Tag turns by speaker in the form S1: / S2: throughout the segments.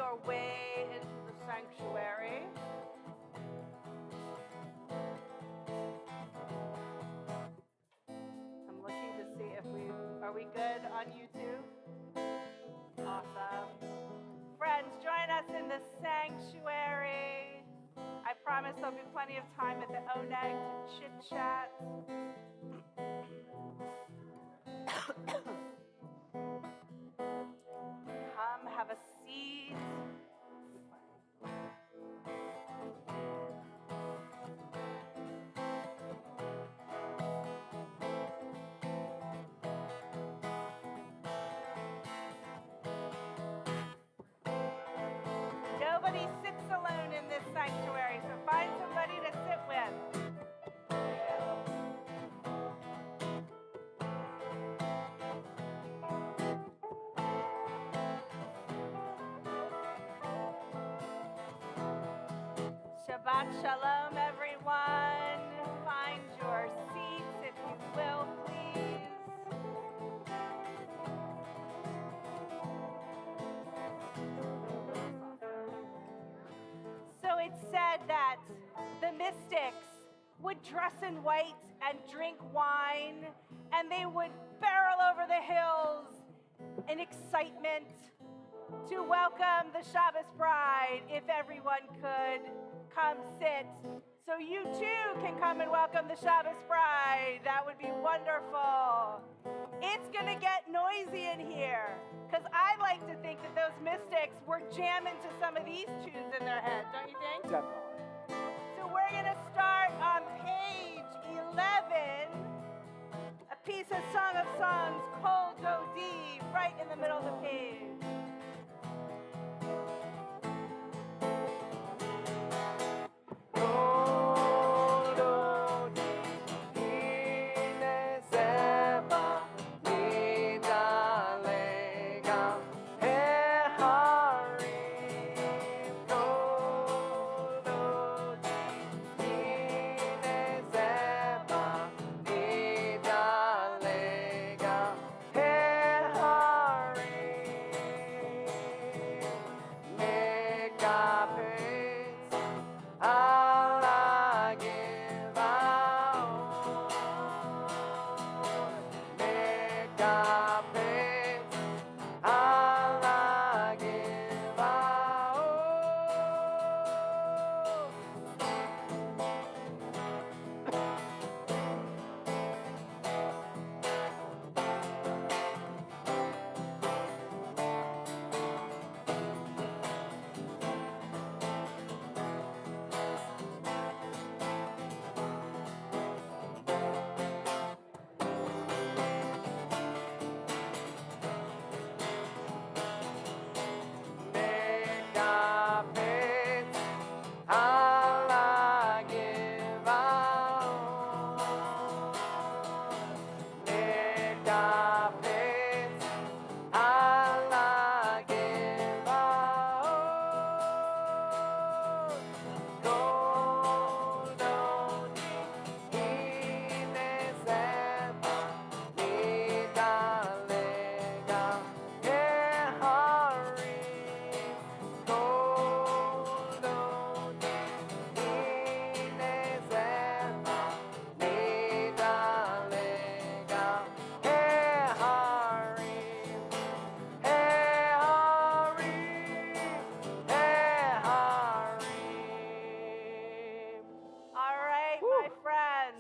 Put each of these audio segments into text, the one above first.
S1: your way into the sanctuary. I'm looking to see if are we good on YouTube? Awesome. Friends, join us in the sanctuary. I promise there'll be plenty of time at the Oneg to chit-chat. Come, have a seat. Nobody sits alone in this sanctuary, so find somebody to sit with. Shabbat shalom, everyone. Find your seats, if you will, please. So it said that the mystics would dress in white and drink wine, and they would barrel over the hills in excitement to welcome the Shabbos bride. If everyone could come sit, so you too can come and welcome the Shabbos bride. That would be wonderful. It's gonna get noisy in here, because I like to think that those mystics were jamming to some of these tunes in their head, don't you think?
S2: Definitely.
S1: So we're gonna start on page 11, a piece of Song of Songs, Kol Dodi, right in the middle of the page.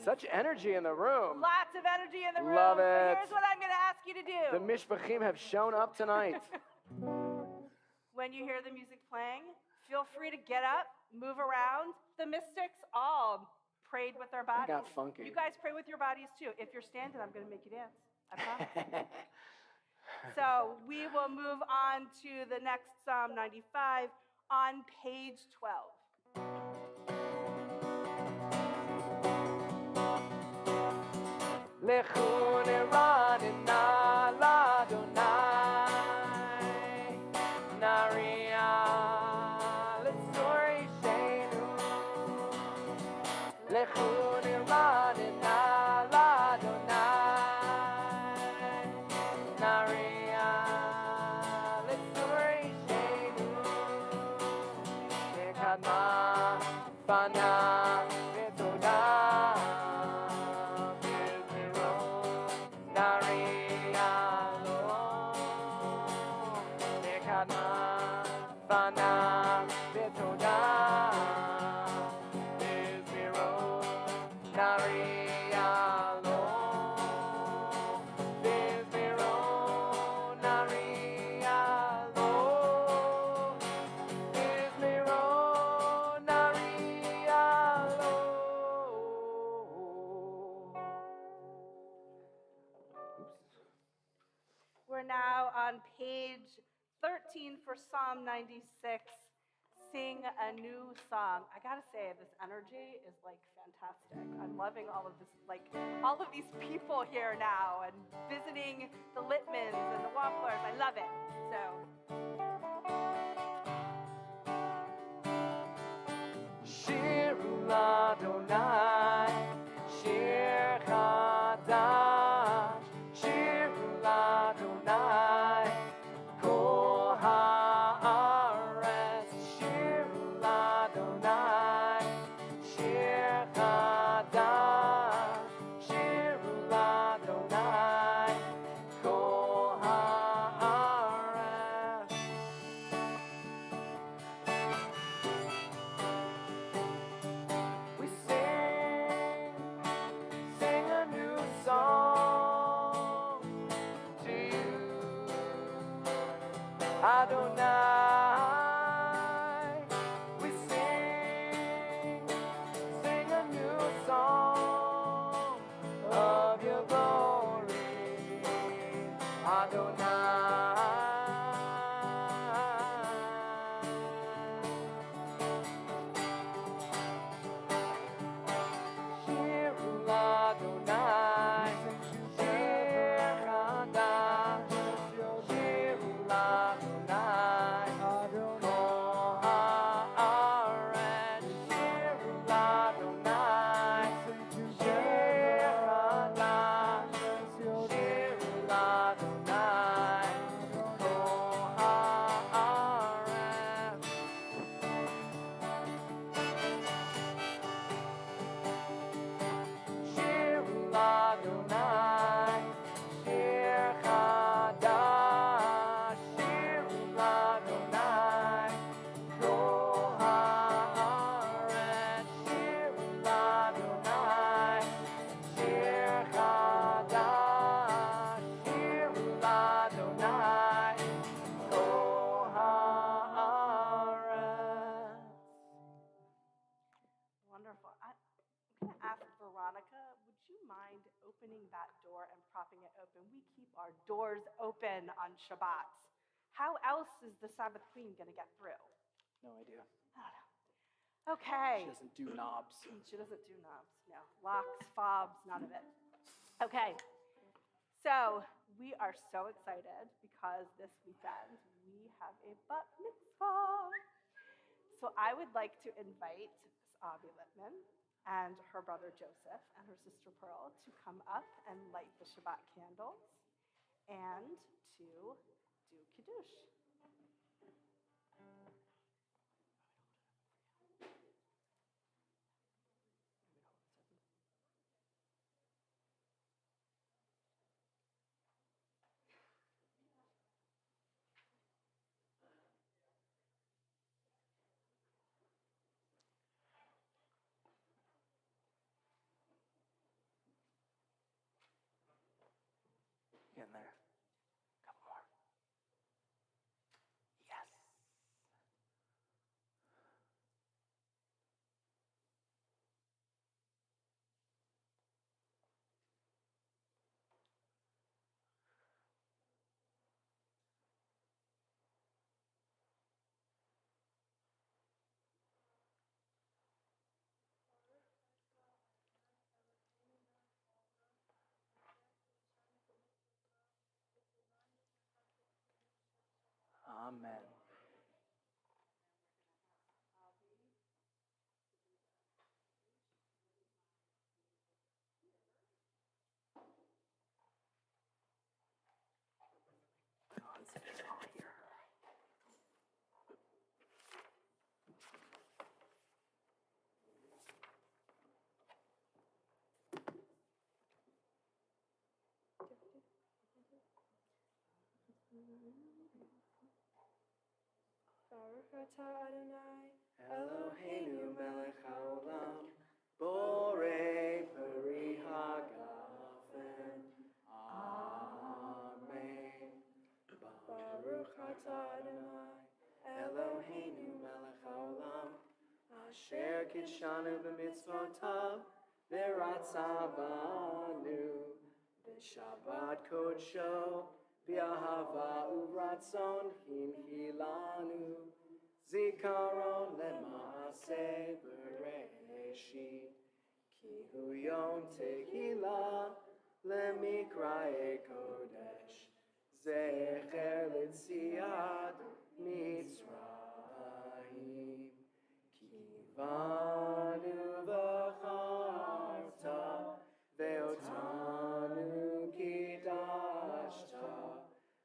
S2: Such energy in the room.
S1: Lots of energy in the room.
S2: Love it.
S1: So here's what I'm going to ask you to do.
S2: The Mishpachim have shown up tonight.
S1: When you hear the music playing, feel free to get up, move around. The mystics all prayed with their bodies.
S2: Got funky.
S1: You guys pray with your bodies too. If you're standing, I'm going to make you dance. I promise. So we will move on to the next Psalm 95 on page 12.
S2: Lechu neranina l'Adonai, Naria l'tzori sheinu. Lechu neranina l'Adonai, Naria l'tzori sheinu. Fana Metoda Bizmiro Narialo Nekana Fana Metoda Bizmiro Narialo Bizmiro Narialo Bizmiro Narialo.
S1: We're now on page 13 for Psalm 96. Sing a new song. I gotta say, this energy is like fantastic. I'm loving all of this, like all of these people here now and visiting the Littmans and the Wobblers. I love it. So.
S2: Shir Ladonai, Shir Chadash, Shir Ladonai, Kol haaretz, Shir Ladonai, Shir Chadash, Shir Ladonai, Kol haaretz. We sing a new song to you, Adonai. We sing a new song of your glory, Adonai. Shir Ladonai, Shir Chadash, Shir Ladonai, Kol haaretz, Shir Ladonai, Shir Chadash, Shir Ladonai, Kol haaretz. Shir Ladonai, Shir Chadash, Shir Ladonai, Kol haaretz, Shir Ladonai, Shir Chadash, Shir Ladonai, Kol haaretz.
S1: Wonderful. I'm going to ask Veronica, would you mind opening that door and propping it open? We keep our doors open on Shabbat. How else is the Sabbath Queen going to get through?
S3: No idea.
S1: I don't know. Okay.
S3: She doesn't do knobs.
S1: She doesn't do knobs, no. Locks, fobs, none of it. Okay. So we are so excited because this weekend we have a bat mitzvah. So I would like to invite Miss Avi Littman and her brother Joseph and her sister Pearl to come up and light the Shabbat candles and to do Kiddush.
S3: Get in there. Couple more. Yes. Amen. It's all here.
S4: Baruch atah Adonai,
S2: Eloheinu melech haolam, borei peri hagafen. Amen. Baruch atah Adonai, Eloheinu melech haolam, asher kidshanu b'mitzvotav, v'ratzah banu, b'shabbat kodsho, b'ahava uvratzon hinhilanu, zikaron lema'aseh bereshit, ki hu yom tehillah lemikrae kodesh, zecher litziad Mitzrayim, kivanu v'charta, ve'otanu kidashta,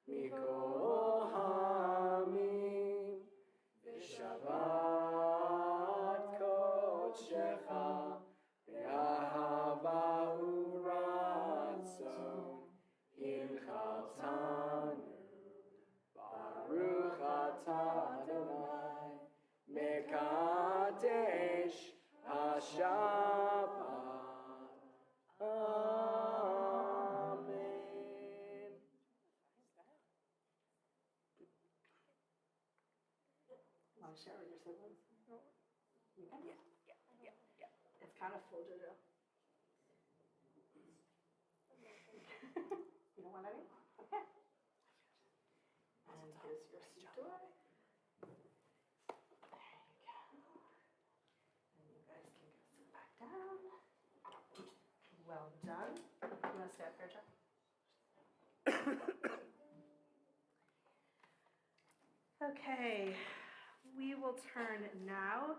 S2: mikol hamim, v'shabbat kodshecha, ve'ahava uratzon, hinchaltanu. Baruch atah Adonai, mekadesh hashabbat. Amen.
S4: Want to share with your siblings? No. You can? Yeah. It's kind of full, Jojo. You don't want any? Okay. And here's your seat away. There you go. And you guys can go sit back down. Well done. You want to stay up here, Chuck? Okay, we will turn now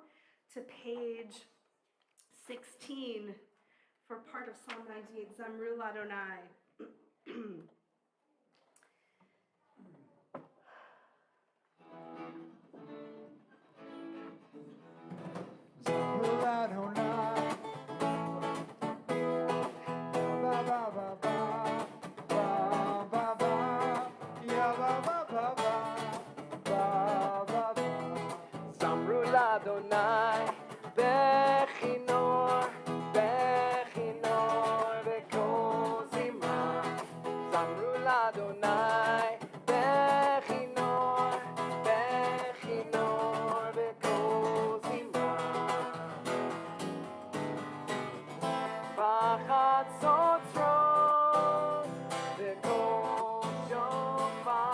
S4: to page 16 for part of Psalm 98, Zamru Ladonai.
S2: Zamru l'Adonai, bechinor, bechinor, b'kol zimra. Zamru l'Adonai, bechinor, bechinor, b'kol zimra. B'chatzot b'kol shofar.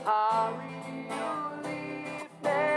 S2: Hariu lifnei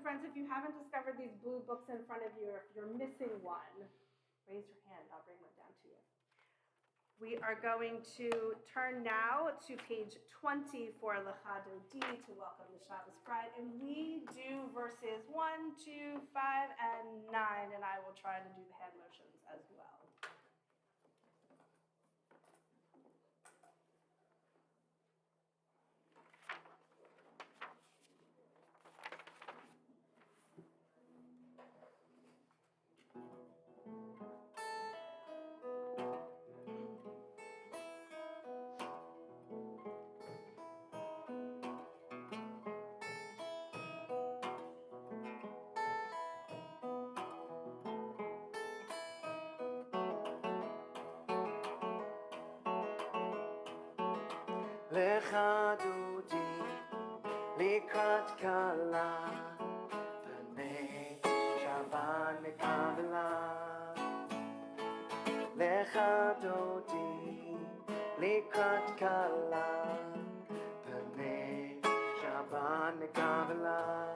S4: friends, if you haven't discovered these blue books in front of you, or if you're missing one, raise your hand. I'll bring one down to you. We are going to turn now to page 20 for Lechado D, to welcome the Shabbos bride. And we do verses 1, 2, 5, and 9, and I will try to do the hand motions as well.
S2: לך דודי לקראת כלה פני שבת מקבלה לך דודי לקראת כלה פני שבת מקבלה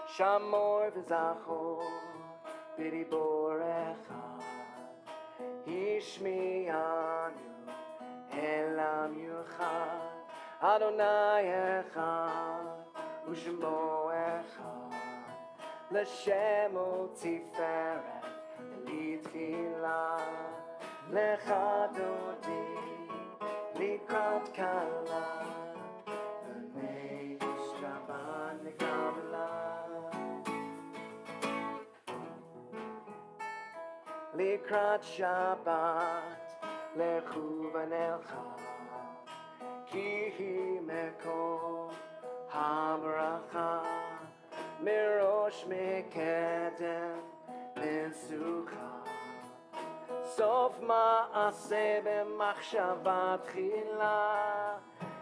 S2: שמור וזכור בדיבור אחד השמיענו אל המיוחד אדוני אחד ושמו אחד לשם ותפארת לתחילה לך דודי לקראת כלה בני שבת נקבלה לקראת שבת לכו ונלכה כי היא מקום הברכה מראש מקדם מנצוחה סוף מעשה במחשבה תחילה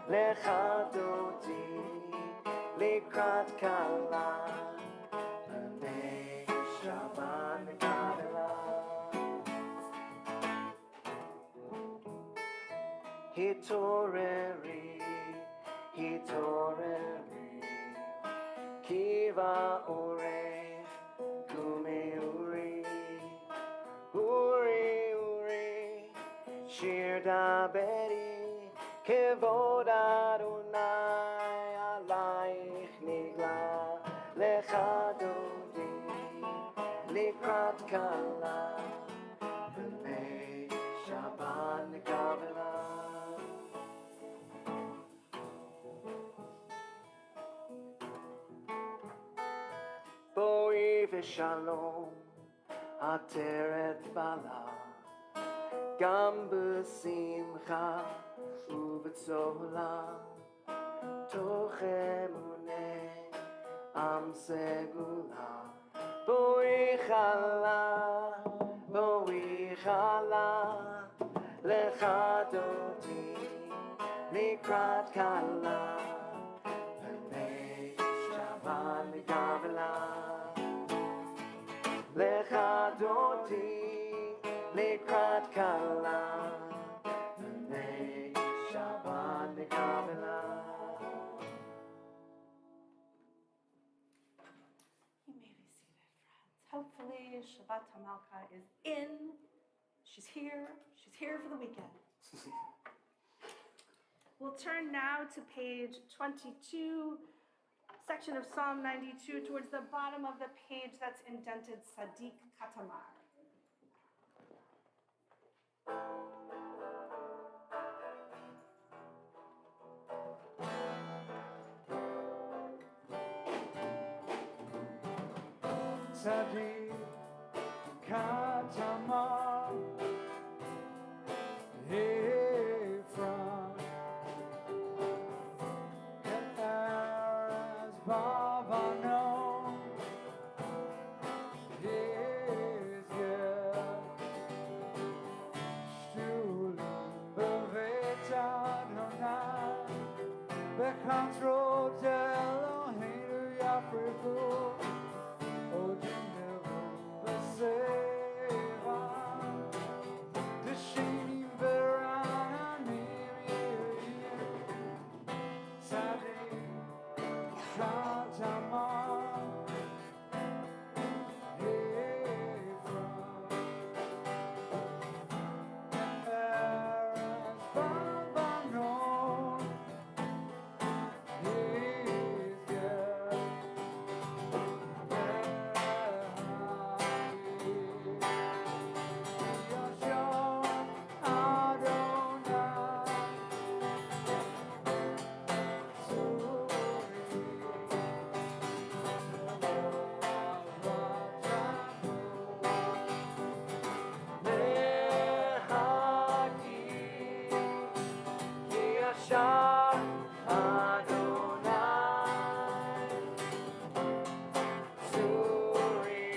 S2: לך דודי לקראת כלה בני שבת נקבלה התעוררי, התעוררי, כי באורך קומי אורי, אורי, אורי, שיר דברי, כבוד אדוני עלייך נגלה, לך דודי, לקראת כלה, בני שבת נקבלה. בואי ושלום עטרת בעלה גם בשמחה ובצהלה תוך אמוני עם סגולה בואי חלה בואי חלה לך דודי לקראת כלה בני שבת נקבלה לך דודי לקראת כלה בני שבת נקבלה
S4: You may be seated, friends. Hopefully, Shabbat Hamalka is in. She's here for the weekend. We'll turn now to page 22, section of Psalm 92, towards the bottom of the page that's indented Sadiq Katamar.
S2: Sadiq Katamar Ephraim Eres Bavano Yizgir Shtulim Bevet Adonai Bekantrot Eloheinu Yafriku Saturday Yashar Adonai Suri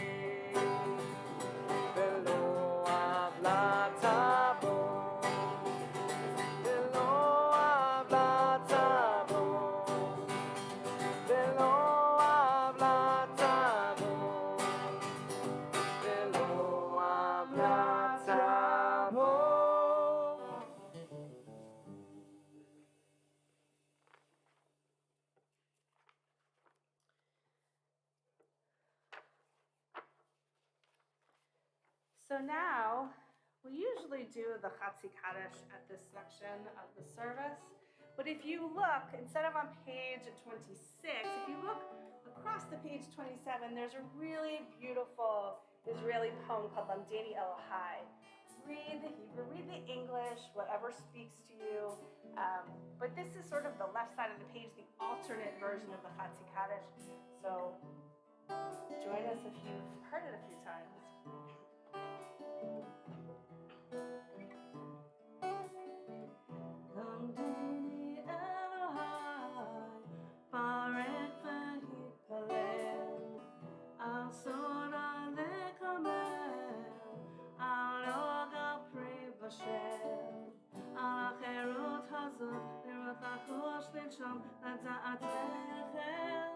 S2: Velo Avlatabo Velo Avlatabo Velo Avlatabo Velo Avlatabo.
S4: So now, we usually do the Chatzi Kaddish at this section of the service. But if you look, instead of on page 26, if you look across the page 27, there's a really beautiful Israeli poem called Lamdeni Elohai. Read the Hebrew, read the English, whatever speaks to you. But this is sort of the left side of the page, the alternate version of the Chatzi Kaddish. So join us if you've heard it a few times. Lamdeni Elohai, Barek v'hipalel, al sora lekamel, al roga pri b'shem, al החירות הזאת, לראות לחוש לנשום, לדעת לחל,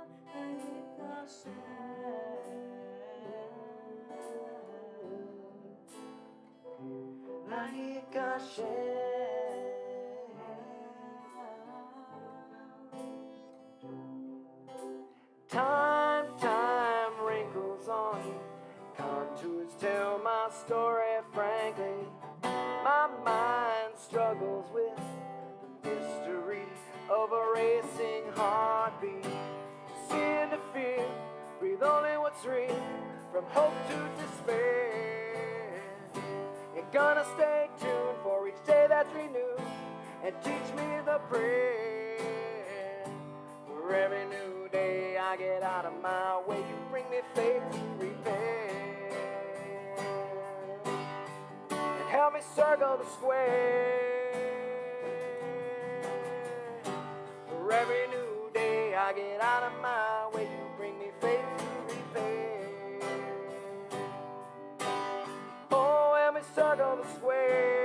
S2: Time wrinkles on you, contours tell my story frankly. My mind struggles with the mystery of a racing heartbeat. Sin to fear, breathe only what's real, from hope to despair. You're gonna stay tuned for each day that's renewed, and teach me the prayer. For every new day I get out of my way, you bring me faith to repair. And help me circle the square. For every new day I get out of my way, you bring me faith to repair. Oh, help me circle the square.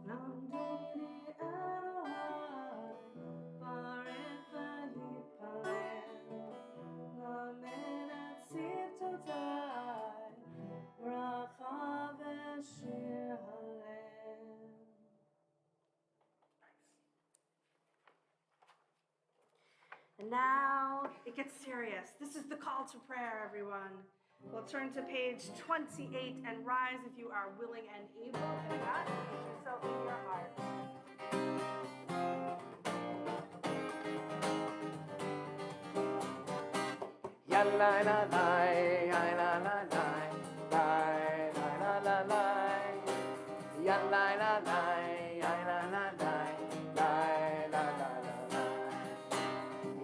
S4: Lamdeni Elohai, Barek v'hipalel, lamed et tzivtotai, bracha v'shir halel. And now it gets serious. This is the call to prayer, everyone. We'll turn to page 28 and rise if you are willing and able. If not, do so in your heart.
S2: Ya la la la, ya la la la, la la la la, ya la la la, ya la la la, la la la la,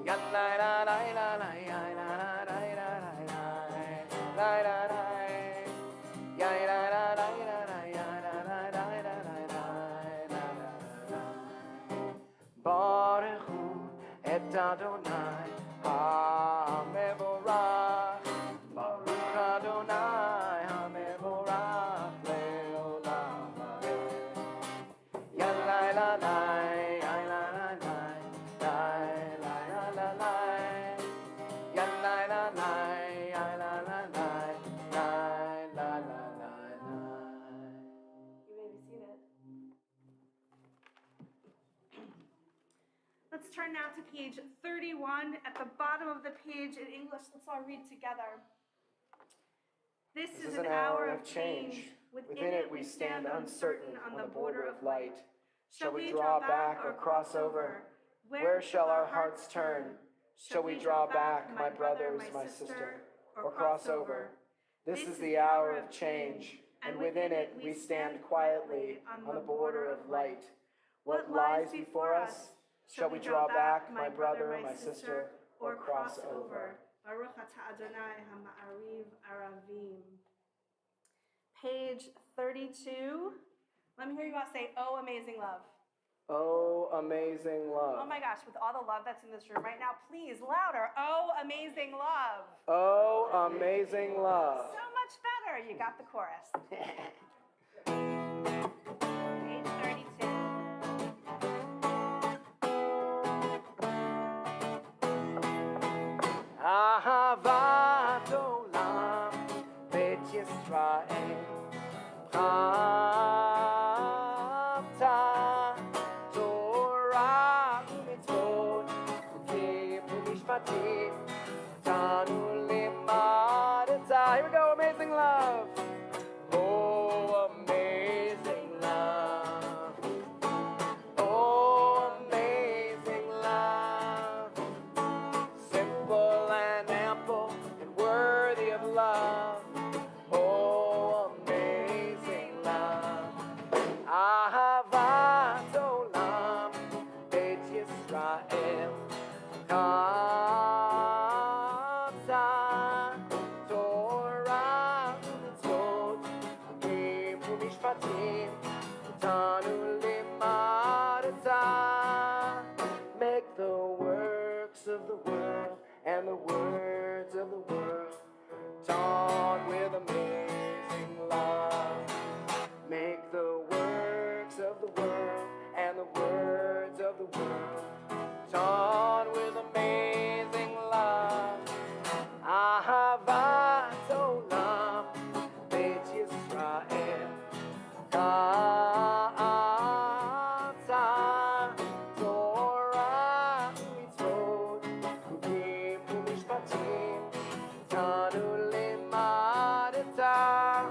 S2: ya la la la la la, ya la la la la la, la la la, ya la la la la, ya la la la la, la la. Baruch Hu et Adonai HaMevorach, Baruch Adonai HaMevorach le'olam va'ed. Ya la la la, ya la la la, la la la la, ya la la la, ya la la la, la la la la.
S4: You may be seated. Let's turn now to page 31. At the bottom of the page in English, let's all read together. This is an hour of change. Within it we stand uncertain on the border of light.
S2: Shall we draw back or cross over? Where shall our hearts turn? Shall we draw back, my brothers, my sister, or cross over? This is the hour of change, and within it we stand quietly on the border of light. What lies before us? Shall we draw back, my brother, my sister, or cross over?
S4: Baruch atah Adonai ha'ma'ariv aravim. Page 32. Let me hear you all say, "Oh, amazing love."
S2: Oh, amazing love.
S4: Oh my gosh, with all the love that's in this room right now, please, louder. Oh, amazing love.
S2: Oh, amazing love.
S4: So much better. You got the chorus. Page 32.
S2: Ahavat olam bet Yisrael Pravta Torah u'mitzvot Ukim u'mishpatim Tanu limad etzah. Here we go, amazing love. Oh, amazing love. Oh, amazing love. Simple and ample and worthy of love. Oh, amazing love. Ahavat olam bet Yisrael. Kamsa Torah u'mitzvot Ukim u'mishpatim Tanu limad etzah. Make the works of the world and the words of the world taught with amazing love. Make the works of the world and the words of the world taught with amazing love. Ahavat olam bet Yisrael. Kamsa Torah u'mitzvot Ukim u'mishpatim Tanu limad etzah.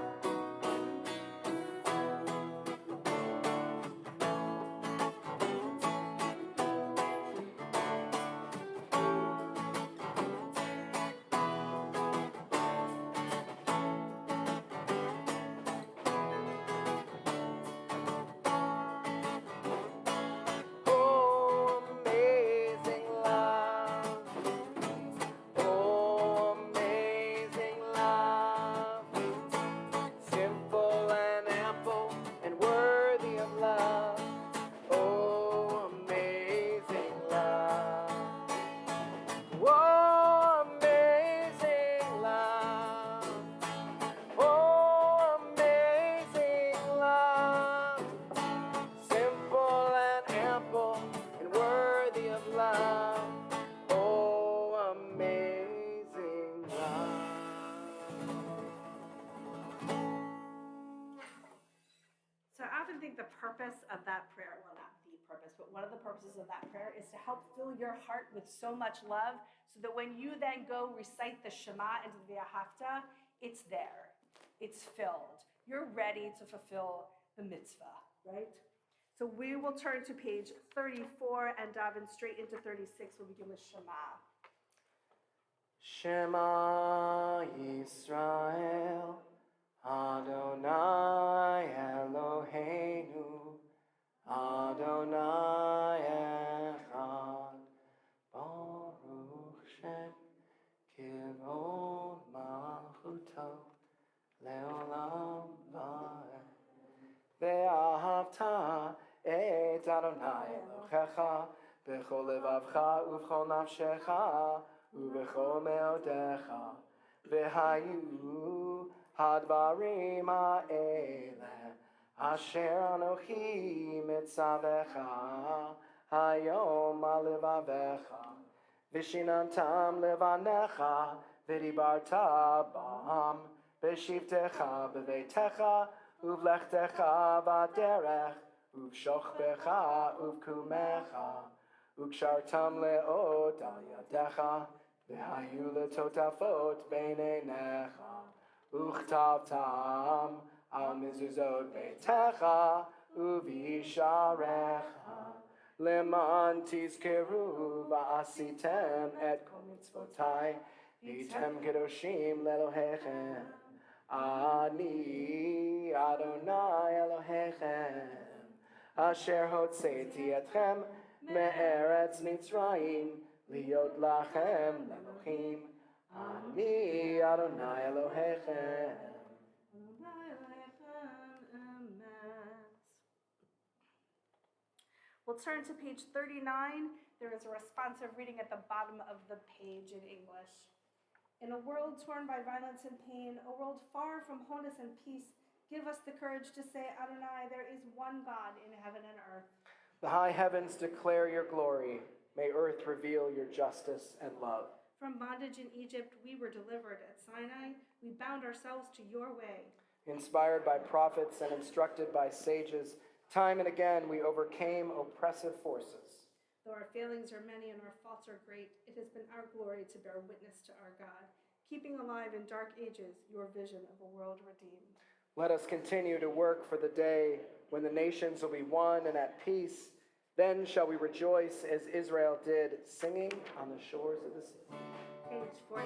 S2: Oh, amazing love. Oh, amazing love. Simple and ample and worthy of love. Oh, amazing love. Oh, amazing love. Oh, amazing love. Simple and ample and worthy of love. Oh, amazing love.
S4: So I often think the purpose of that prayer, well, not the purpose, but one of the purposes of that prayer is to help fill your heart with so much love so that when you then go recite the Shema into the V'ahavta, it's there. It's filled. You're ready to fulfill the mitzvah, right? So we will turn to page 34 and daven straight into 36. We'll begin with Shema.
S2: Shema Yisrael, Adonai Eloheinu, Adonai Echad, Baruch Shem Kivod Malchuto, Leolam Vaed. Ve'ahavta et Adonai Elohecha, b'chol levavcha u'v'chol nafshecha, u'v'chol me'odecha, v'hayu hadvarim ha'ele, asher anochi mitzavecha, hayom alevavecha, v'shinantam levanecha, v'dibarta bam, v'shivtecha b'veitecha, uvlechtecha v'derech, uv'shochbecha uv'kumecha, uv'kshartam le'ot al yadecha, v'hayu letotafot b'neinecha, uchtavtam al mezuzot beitecha, uvisharecha leman tizkeru va'asitem et kol mitzvotai v'tem kedoshim lelohechem ani Adonai Elohechem asher hotzeti etchem me'eretz Mitzrayim liot lachem Elohim ani Adonai Elohechem.
S4: We'll turn to page 39. There is a responsive reading at the bottom of the page in English. In a world torn by violence and pain, a world far from wholeness and peace, give us the courage to say, Adonai, there is one God in heaven and earth.
S2: The high heavens declare your glory. May earth reveal your justice and love.
S4: From bondage in Egypt, we were delivered. At Sinai, we bound ourselves to your way. Inspired by prophets and instructed by sages, time and again we overcame oppressive forces. Though our failings are many and our faults are great, it has been our glory to bear witness to our God, keeping alive in dark ages your vision of a world redeemed. Let us continue to work for the day when the nations will be one and at peace. Then shall we rejoice as Israel did, singing on the shores of the sea. Page 40,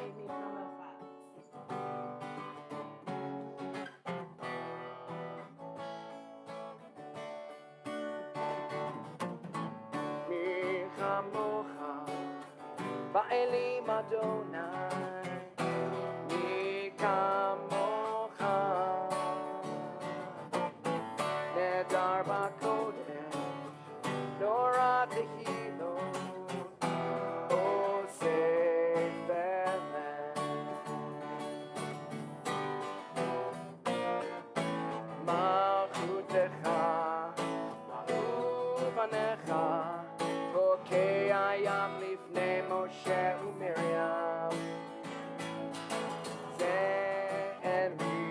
S4: Ba'elim Adonai, mi kamocha, nedar b'kodesh, nora tehilo, oseh belen. Malchutecha, ma'uvanecha, vokei hayam lifnei Moshe u'Miriam. Ze eli,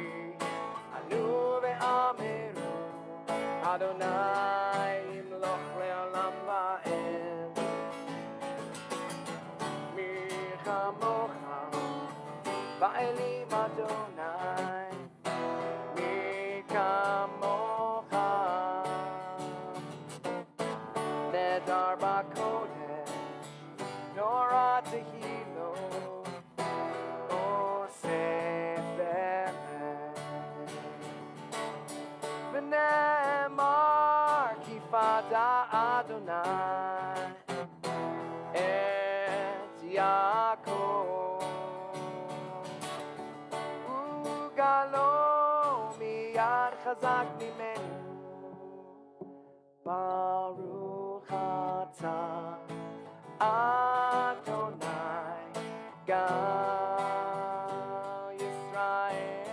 S4: anu ve'amiru, Adonai imloch le'olam va'ed. Mi chamocha, ba'elim Adonai, mi kamocha, nedar b'kodesh, nora tehilo, oseh belen. V'nemar kifada Adonai et Yaakov, ugalo miyad chazak mimenu, baruch atah Adonai, Gal Yisrael,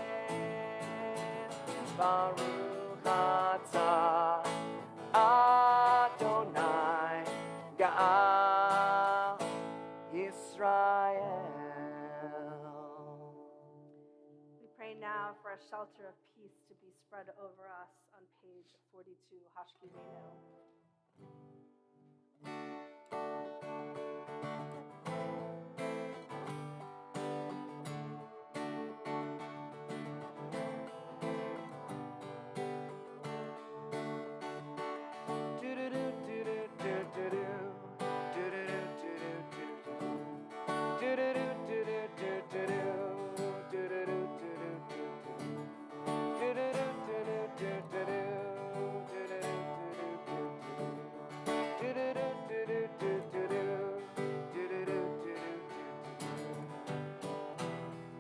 S4: Baruch atah Adonai, Gal Yisrael. We pray now for a shelter of peace to be spread over us on page 42, Hashkivenu.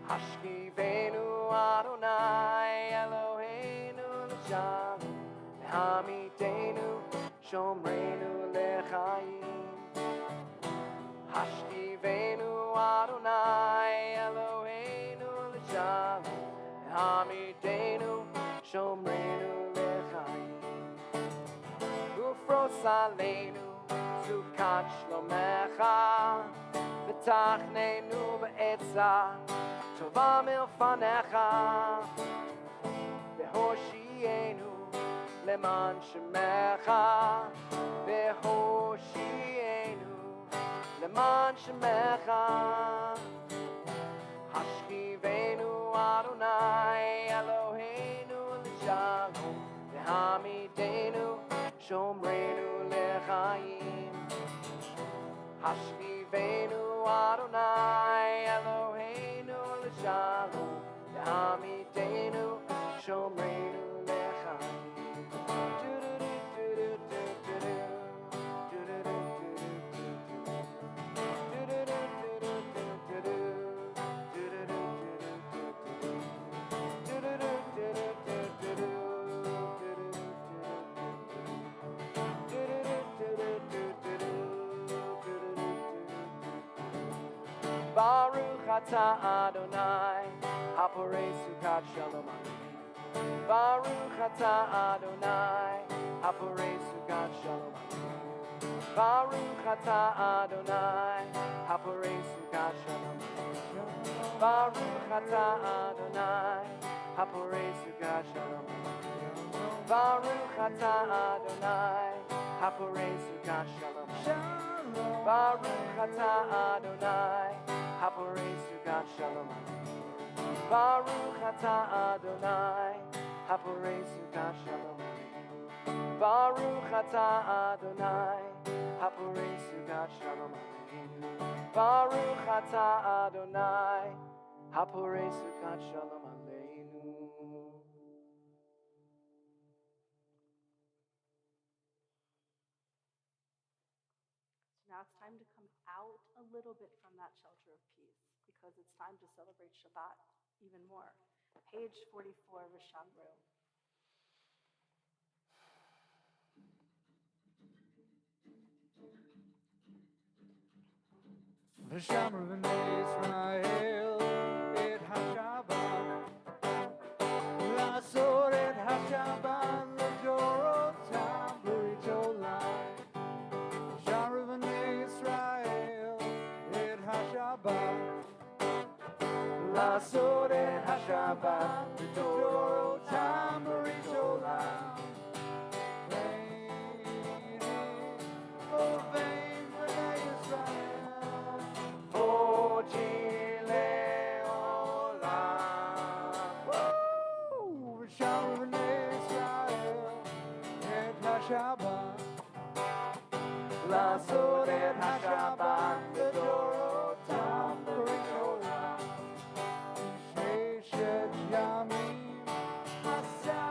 S4: Hashkivenu Adonai Eloheinu l'shalom, Hamidenu Shomrenu l'chaim. Hashkivenu Adonai Eloheinu l'shalom, Hamidenu Shomrenu l'chaim. Ufros aleinu Sukat shlomecha, v'tachnenu b'etza Tova milfanecha, v'hoshienu leman shemecha, v'hoshienu leman shemecha. Hashkivenu Adonai Eloheinu l'shalom, v'hamidenu
S2: Shomreinu lechaim. Hashivenu Adonai Eloheinu l'shalom. Amidenu Shomreinu lechaim. Baruch atah Adonai, haporei sukat shalom aleinu. Baruch atah Adonai, haporei sukat shalom aleinu. Baruch atah Adonai, haporei sukat shalom aleinu. Baruch atah Adonai, haporei sukat shalom aleinu. Baruch atah Adonai, haporei sukat shalom aleinu. Baruch atah Adonai, haporei sukat shalom aleinu. Baruch atah Adonai, haporei sukat shalom aleinu. Baruch atah Adonai, haporei sukat shalom aleinu. Baruch atah Adonai, haporei sukat shalom aleinu.
S4: So now it's time to come out a little bit from that shelter of peace because it's time to celebrate Shabbat even more. Page 44, Vishamru.
S5: V'shamru b'nei Yisrael et HaShabbat, לעשות את השבת לדורותם ברית עולם. שמרו בני ישראל את השבת,
S2: לעשות את השבת
S5: לדורותם ברית עולם. ובין בני ישראל
S2: Oji leolam.
S5: ושמרו בני ישראל את השבת,
S2: לעשות את השבת
S5: לדורותם ברית עולם. ששת ימים עשה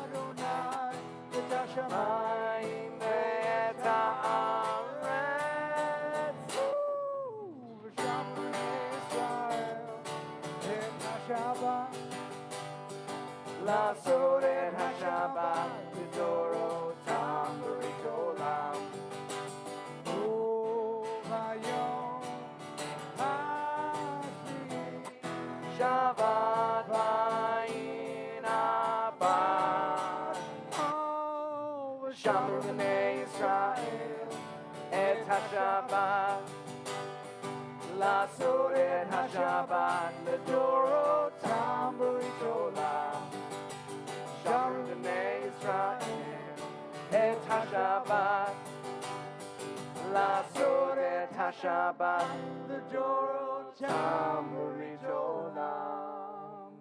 S5: אדוני את השמיים
S2: מים ואת הארץ.
S5: ושם בני ישראל את השבת,
S2: לעשות את השבת לדורותם ברית עולם.
S5: וביום השביעי
S2: שבת בעין הבת. שמרו בני ישראל את השבת, לעשות את השבת לדורותם ברית עולם. שמרו בני ישראל את השבת, לעשות את השבת לדורותם ברית עולם.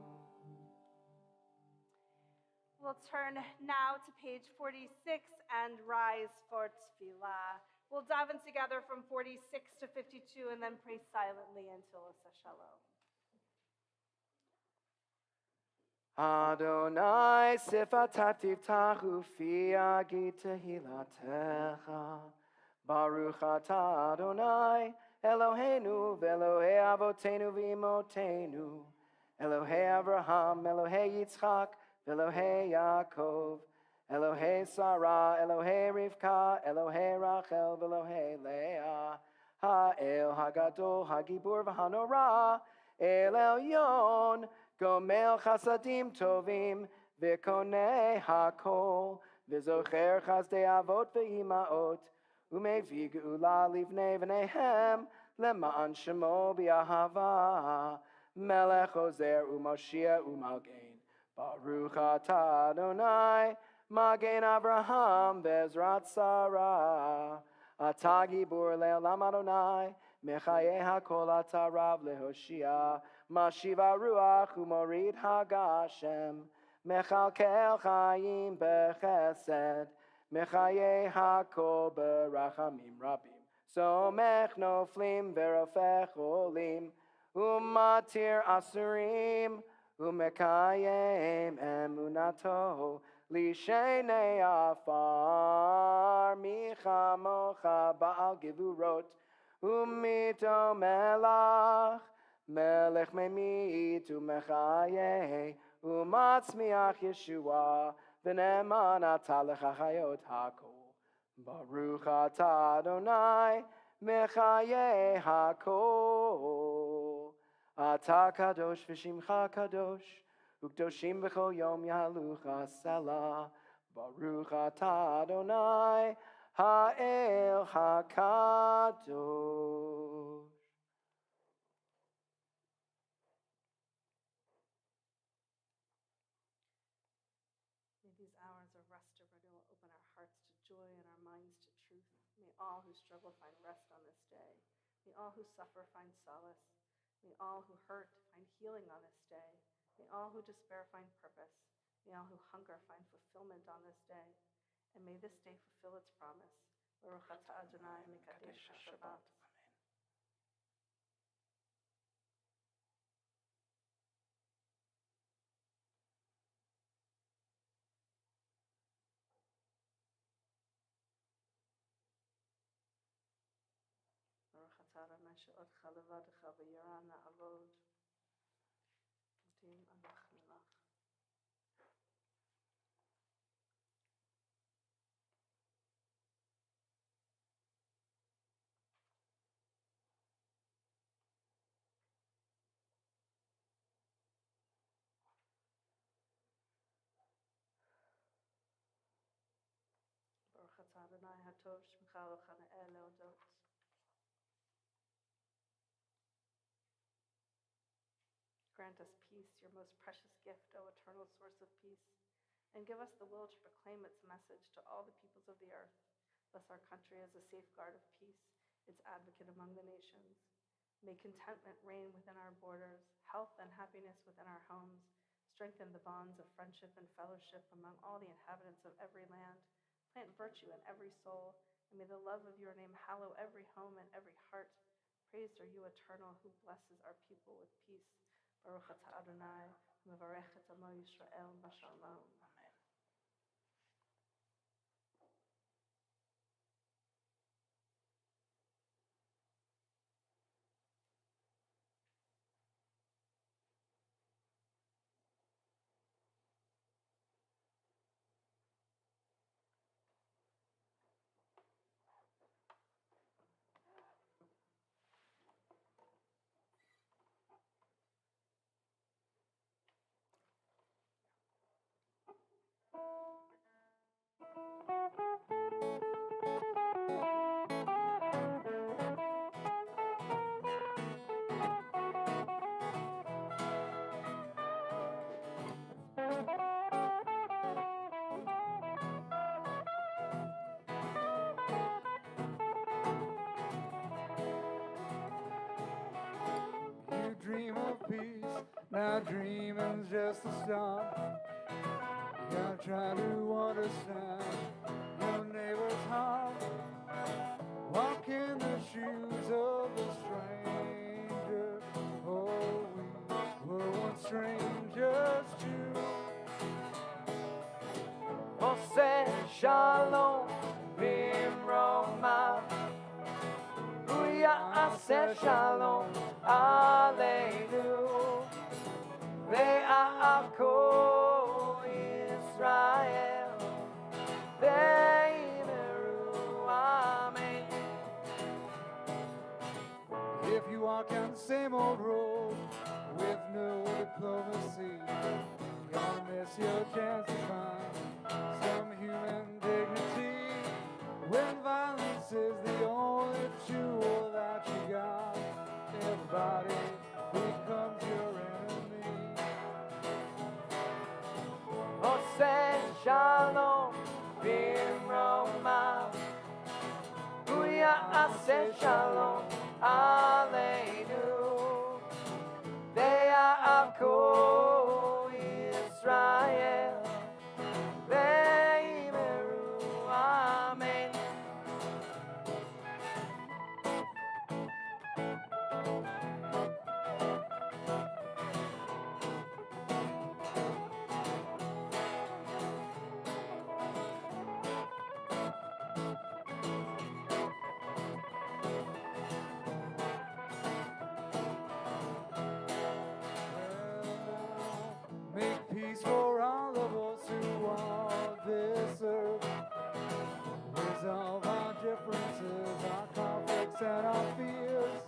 S4: We'll turn now to page 46 and rise for tefillah. We'll daven together from 46 to 52 and then pray silently until Asa Shalom.
S2: Adonai sifatav tiftachu fi agi tehilatecha. Baruch atah Adonai Eloheinu ve'Elohei avotenu v'imotenu. Elohei Avraham, Elohei Yitzchak, ve'Elohei Yaakov. Elohei Sarah, Elohei Rivka, Elohei Rachel, ve'Elohei Leah. Ha'el hagadol, hagibur v'hanora, El Elyon, gomel chasadim tovim, v'konei hakol, v'zocher chazdei avot ve'imaot, u'mevi geula livnei v'neihem, למען שמו באהבה, מלך עוזר ומושיע ומגן. ברוך אתה אדוני, מגן אברהם בעזרת שרה. אתה גיבור לעולם אדוני, מחיי הכל אתה רב להושיע. משיב הרוח ומוריד הגשם, מכלכל חיים בחסד, Mechaye hakol berachamim rabim. Somech noflim verofech olim. Umatir asurim. Umekayem emunato. Lishenei afar. Michamocha baal givurot. Umito melach. Melech memit umechaye. Umatzmiach Yeshua. V'neman atah lechachayot hakol. Baruch atah Adonai mechaye hakol. Atah kadosh v'shimcha kadosh. Ukdoshim b'chol yom yalucha selah. Baruch atah Adonai ha'el hakadosh.
S4: May these hours of rest and renewal open our hearts to joy and our minds to truth. May all who struggle find rest on this day. May all who suffer find solace. May all who hurt find healing on this day. May all who despair find purpose. May all who hunger find fulfillment on this day. And may this day fulfill its promise. Baruch atah Adonai mekadesh Shabbat. Baruch atah Adonai she'odcha levadecha v'yira na'avod. Utim anach melach. Baruch atah Adonai hatov shmecha v'chana'eh leodot. Grant us peace, your most precious gift, O eternal source of peace, and give us the will to proclaim its message to all the peoples of the earth. Bless our country as a safeguard of peace, its advocate among the nations. May contentment reign within our borders, health and happiness within our homes. Strengthen the bonds of friendship and fellowship among all the inhabitants of every land. Plant virtue in every soul, and may the love of your name hallow every home and every heart. Praised are you, eternal, who blesses our people with peace. Baruch atah Adonai, mevarech et amo Yisrael b'shalom.
S5: You dream of peace, now dreaming's just a start. You gotta try to understand your neighbor's heart. Walk in the shoes of the stranger. Oh, we were once strangers too.
S2: Ose shalom v'imroma. Ase shalom aleinu. Ve'ako Israel. Ve'imeru amen.
S5: If you walk down the same old road with no diplomacy, you're gonna miss your chance to find some human dignity. When violence is the only tool that you got, everybody becomes your enemy.
S2: Ose shalom v'imroma. Ase shalom aleinu. Ve'ako Israel. Ve'imeru
S5: Make peace for all of us who walk this earth. Resolve our differences, our conflicts, and our fears.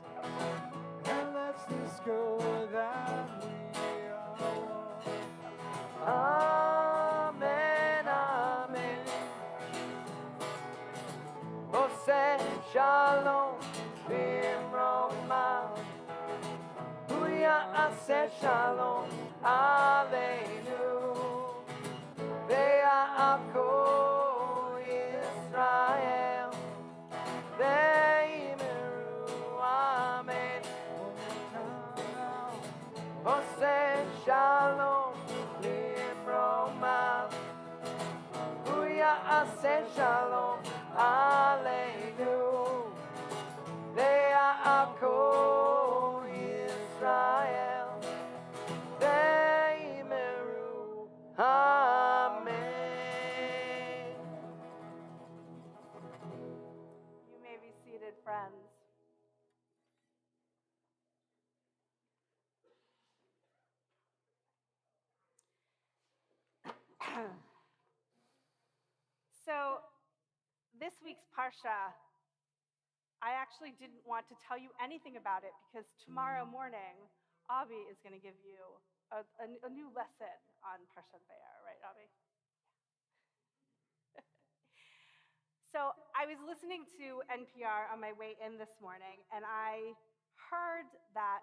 S5: And let's discover that we are one.
S2: Amen, amen. Ose shalom, bimroma. Huya ase shalom, aleinu. Ve'ako Israel, ve'imeru, amen. Ose shalom, bimroma. Huya ase shalom, aleinu. Ve'ako Israel, ve'imeru, amen.
S4: You may be seated, friends. So, this week's Parsha, I actually didn't want to tell you anything about it because tomorrow morning, Avi is going to give you a new lesson on Parshat Be'er, right, Avi? So I was listening to NPR on my way in this morning, and I heard that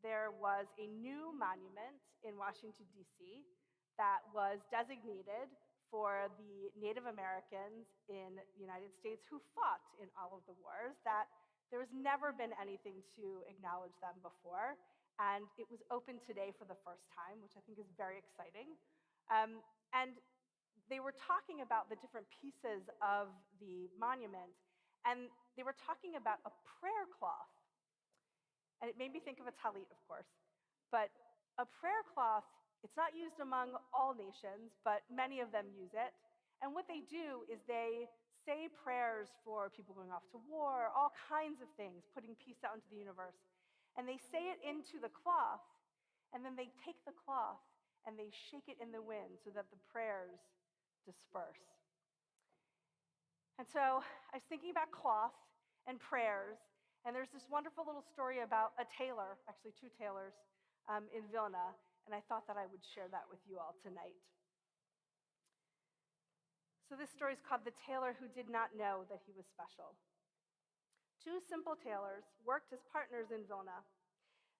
S4: there was a new monument in Washington, D.C. that was designated for the Native Americans in the United States who fought in all of the wars, that there has never been anything to acknowledge them before. And it was open today for the first time, which I think is very exciting. And they were talking about the different pieces of the monument, and they were talking about a prayer cloth. And it made me think of a talit, of course. But a prayer cloth, it's not used among all nations, but many of them use it. And what they do is they say prayers for people going off to war, all kinds of things, putting peace out into the universe. And they say it into the cloth, and then they take the cloth and they shake it in the wind so that the prayers disperse. And so I was thinking about cloth and prayers, and there's this wonderful little story about a tailor, actually two tailors, in Vilna, and I thought that I would share that with you all tonight. So this story is called The Tailor Who Did Not Know That He Was Special. Two simple tailors worked as partners in Vilna.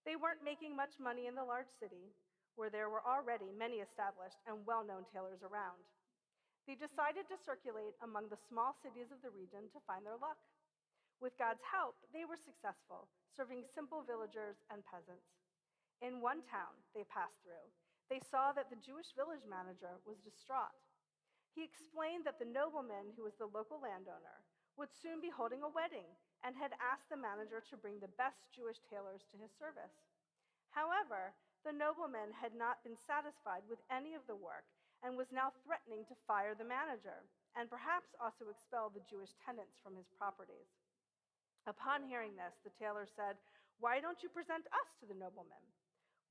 S4: They weren't making much money in the large city, where there were already many established and well-known tailors around. They decided to circulate among the small cities of the region to find their luck. With God's help, they were successful, serving simple villagers and peasants. In one town they passed through, they saw that the Jewish village manager was distraught. He explained that the nobleman, who was the local landowner, would soon be holding a wedding and had asked the manager to bring the best Jewish tailors to his service. However, the nobleman had not been satisfied with any of the work and was now threatening to fire the manager and perhaps also expel the Jewish tenants from his properties. Upon hearing this, the tailor said, "Why don't you present us to the nobleman?"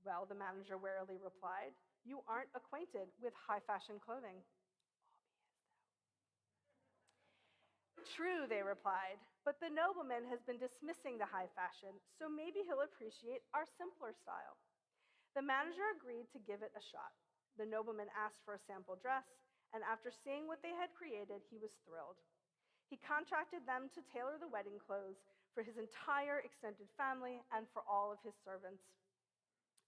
S4: "Well," the manager warily replied, "you aren't acquainted with high-fashion clothing." "True," they replied, "but the nobleman has been dismissing the high fashion, so maybe he'll appreciate our simpler style." The manager agreed to give it a shot. The nobleman asked for a sample dress, and after seeing what they had created, he was thrilled. He contracted them to tailor the wedding clothes for his entire extended family and for all of his servants.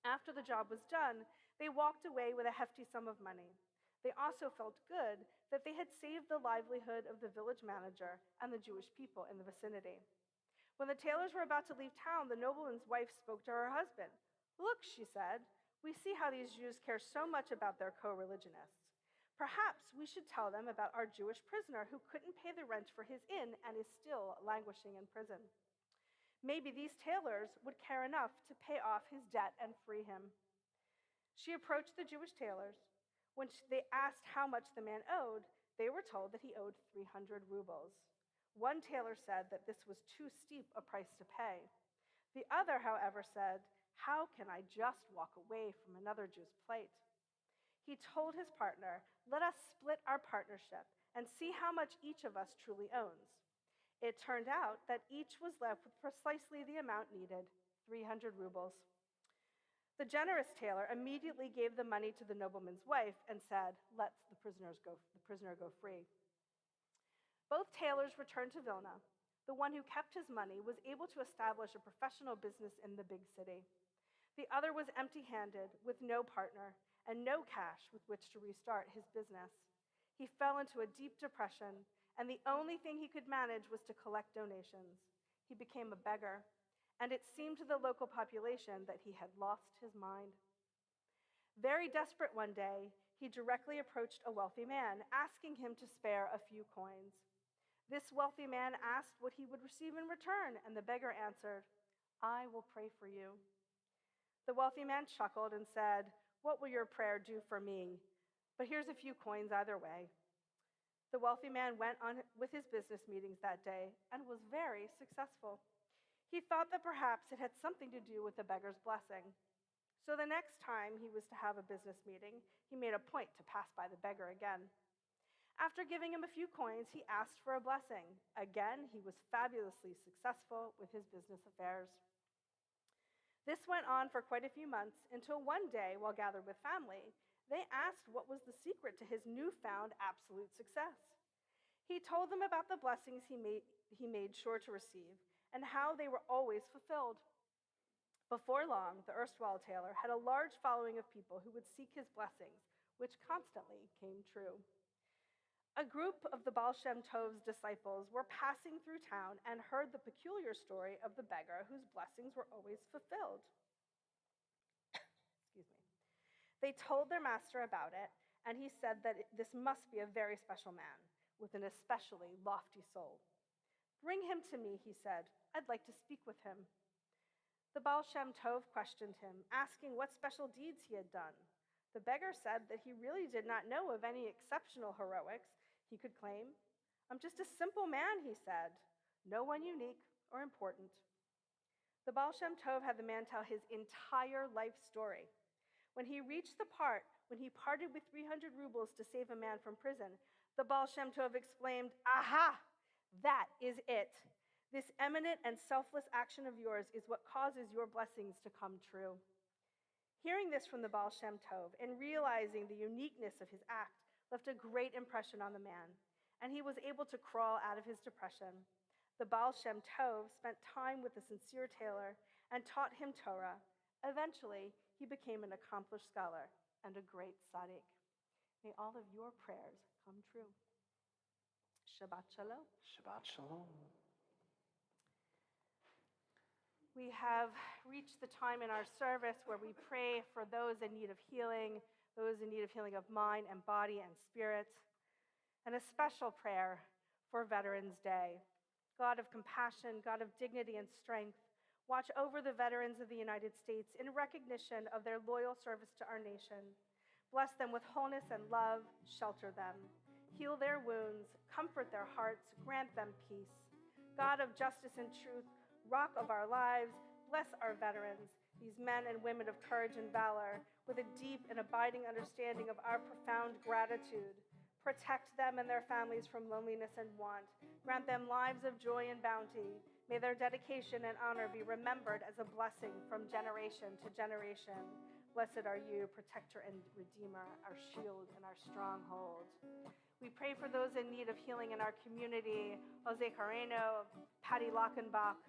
S4: After the job was done, they walked away with a hefty sum of money. They also felt good that they had saved the livelihood of the village manager and the Jewish people in the vicinity. When the tailors were about to leave town, the nobleman's wife spoke to her husband. "Look," she said, "we see how these Jews care so much about their co-religionists. Perhaps we should tell them about our Jewish prisoner who couldn't pay the rent for his inn and is still languishing in prison. Maybe these tailors would care enough to pay off his debt and free him." She approached the Jewish tailors. When they asked how much the man owed, They were told that he owed 300 rubles. One tailor said that this was too steep a price to pay. The other, however, said, "How can I just walk away from another Jew's plate?" He told his partner, "Let us split our partnership and see how much each of us truly owns." It turned out that each was left with precisely the amount needed, 300 rubles. The generous tailor immediately gave the money to the nobleman's wife and said, "Let the prisoner go free." Both tailors returned to Vilna. The one who kept his money was able to establish a professional business in the big city. The other was empty-handed, with no partner and no cash with which to restart his business. He fell into a deep depression, and the only thing he could manage was to collect donations. He became a beggar, and it seemed to the local population that he had lost his mind. Very desperate one day, he directly approached a wealthy man, asking him to spare a few coins. This wealthy man asked what he would receive in return, and the beggar answered, "I will pray for you." The wealthy man chuckled and said, "What will your prayer do for me? But here's a few coins either way." The wealthy man went on with his business meetings that day and was very successful. He thought that perhaps it had something to do with the beggar's blessing. So the next time he was to have a business meeting, he made a point to pass by the beggar again. After giving him a few coins, he asked for a blessing. Again, he was fabulously successful with his business affairs. This went on for quite a few months until one day, while gathered with family, they asked what was the secret to his newfound absolute success. He told them about the blessings he made sure to receive and how they were always fulfilled. Before long, the erstwhile tailor had a large following of people who would seek his blessings, which constantly came true. A group of the Baal Shem Tov's disciples were passing through town and heard the peculiar story of the beggar whose blessings were always fulfilled. Excuse me. They told their master about it, and he said that this must be a very special man with an especially lofty soul. "Bring him to me," he said. "I'd like to speak with him." The Baal Shem Tov questioned him, asking what special deeds he had done. The beggar said that he really did not know of any exceptional heroics he could claim. "I'm just a simple man," he said, "no one unique or important." The Baal Shem Tov had the man tell his entire life story. When he reached the part when he parted with 300 rubles to save a man from prison, the Baal Shem Tov exclaimed, "Aha! That is it. This eminent and selfless action of yours is what causes your blessings to come true." Hearing this from the Baal Shem Tov and realizing the uniqueness of his act left a great impression on the man, and he was able to crawl out of his depression. The Baal Shem Tov spent time with the sincere tailor and taught him Torah. Eventually, he became an accomplished scholar and a great tzaddik. May all of your prayers come true. Shabbat shalom.
S3: Shabbat shalom.
S4: We have reached the time in our service where we pray for those in need of healing of mind and body and spirit, and a special prayer for Veterans Day. God of compassion, God of dignity and strength, watch over the veterans of the United States in recognition of their loyal service to our nation. Bless them with wholeness and love, shelter them, heal their wounds, comfort their hearts, grant them peace. God of justice and truth, rock of our lives, bless our veterans, these men and women of courage and valor, with a deep and abiding understanding of our profound gratitude. Protect them and their families from loneliness and want. Grant them lives of joy and bounty. May their dedication and honor be remembered as a blessing from generation to generation. Blessed are you, protector and redeemer, our shield and our stronghold. We pray for those in need of healing in our community: Jose Carreno, Patty Lockenbach,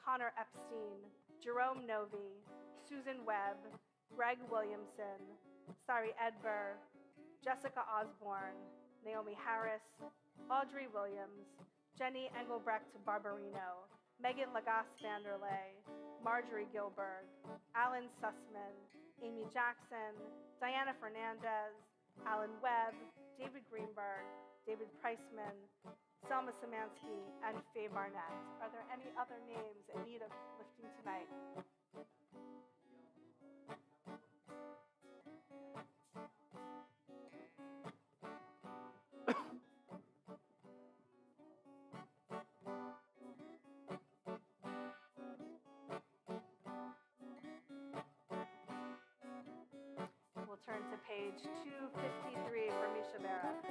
S4: Connor Epstein, Jerome Novi, Susan Webb, Greg Williamson, Sari Edber, Jessica Osborne, Naomi Harris, Audrey Williams, Jenny Engelbrecht Barbarino, Megan Lagasse Vanderlei, Marjorie Gilberg, Alan Sussman, Amy Jackson, Diana Fernandez, Alan Webb, David Greenberg, David Priceman, Selma Samansky, and Faye Barnett. Are there any other names in need of lifting tonight? to page 253 for Misha Barak.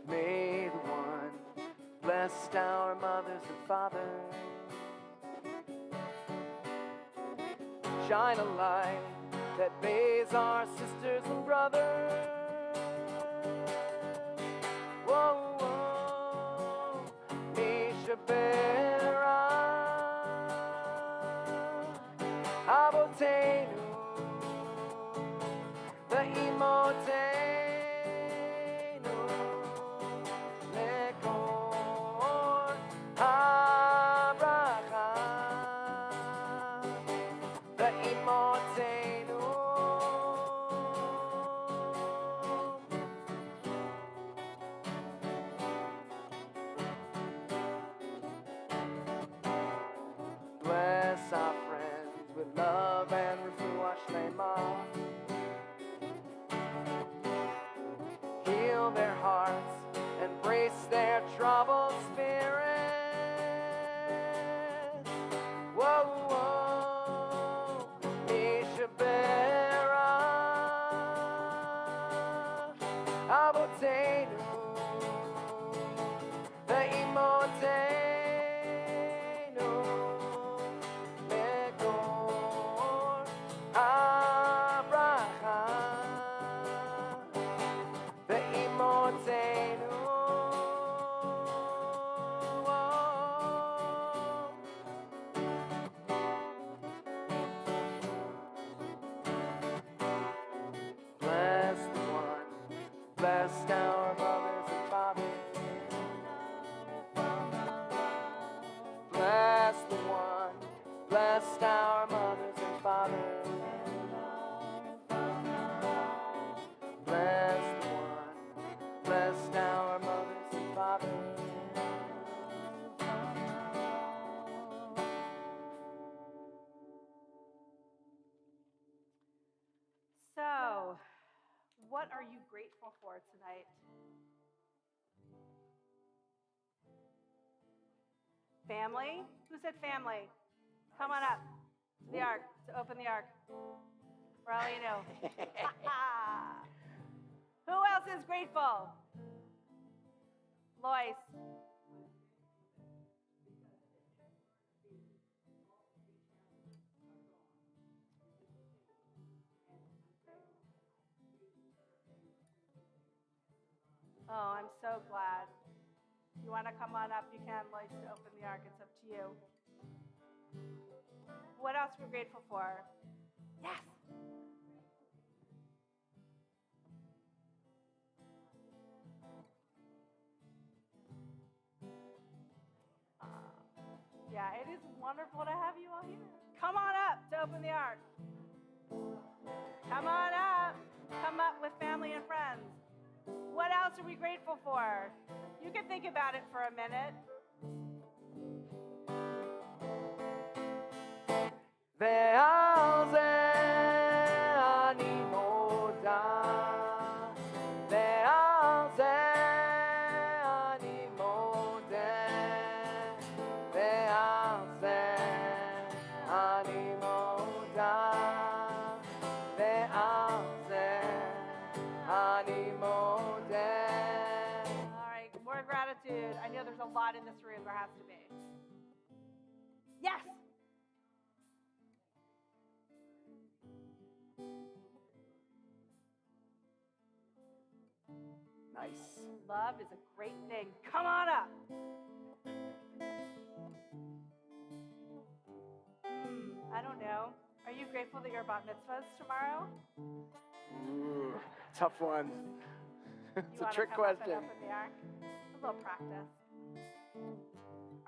S2: May the one bless our mothers and fathers, shine a light that bathes our sisters and brothers. Whoa, whoa, Misha Abotenu, the Imotenu, Lekor Abraham, the Imotenu. Bless our friends with love and refuah shlema. Heal their hearts, embrace their troubled spirits. Whoa, whoa, Misha Berach, Abotenu, the Imotenu. Bless the one, bless our mothers and fathers. Bless the one, bless our mothers and fathers. Bless the one, bless our mothers and fathers.
S4: So, what are you grateful for tonight? Family? Who said family? Come on up to the ark, to open the ark. For all you know. Who else is grateful? Lois. Oh, I'm so glad. You want to come on up, you can, Lois, to open the ark. It's up to you. What else are we grateful for? Yes. Yeah, it is wonderful to have you all here. Come on up to open the ark. Come on up. Come up with family and friends. What else are we grateful for? You can think about it for a minute. All right, more gratitude. I know there's a lot in this room. There has to be. Yes.
S2: Nice.
S4: Love is a great thing. Come on up. I don't know. Are you grateful that your bat mitzvah is tomorrow?
S2: Ooh, tough one. It's a trick question.
S4: Up in the ark? A little practice.